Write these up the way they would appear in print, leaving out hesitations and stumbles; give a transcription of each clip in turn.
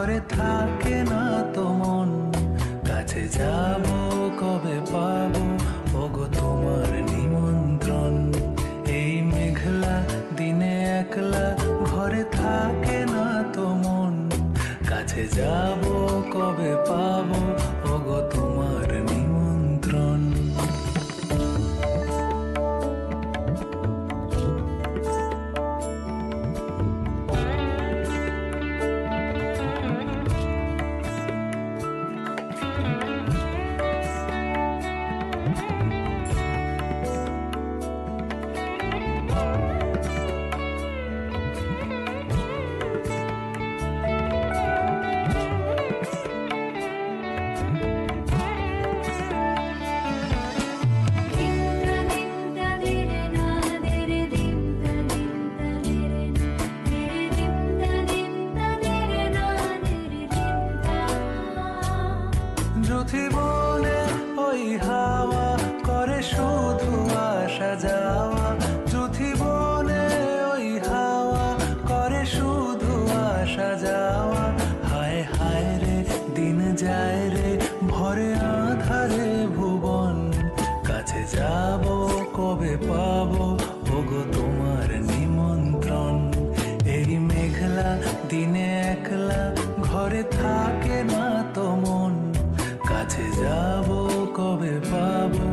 ঘরে থাকে না তো মন, কাছে যাব কবে পাবো ওগো তোমার নিমন্ত্রণ। এই মেঘলা দিনে একলা ঘরে থাকে না তো মন, কাছে যাব কবে পাবো ওগো তোমার নিমন্ত্রণ। বনে ওই হাওয়া করে শুধু আসা যাওয়া, বনে ওই হাওয়া করে শুধু আসা যাওয়া। হায় হায় রে দিন যায় রে ভরে আধারে ভুবন, কাছে যাব কবে পাবো ওগো তোমার নিমন্ত্রণ। এই মেঘলা দিনে একলা ঘরে থাকে না তো মন, কাছে যাব কবে পাবো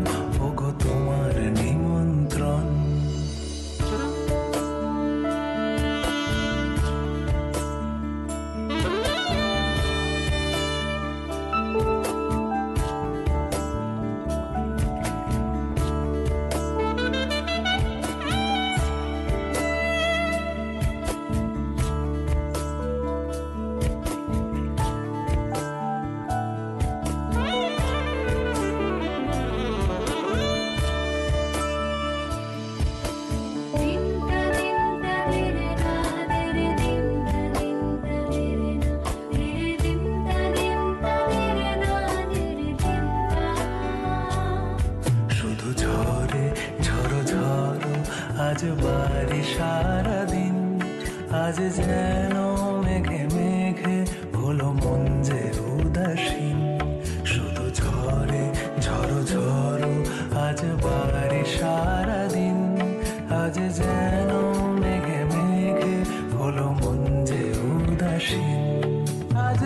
ওগো তোমার নিমন্ত্রণ। আজ বাড়ি সারাদিন, আজ যেন মেঘে মেঘে হলো মন যে উদাসীন। শুধু ঝরে ঝড়ো ঝড়ো আজ বাড়ি সারাদিন, আজ যেন মেঘে মেঘে হলো মন যে উদাসীন। আজ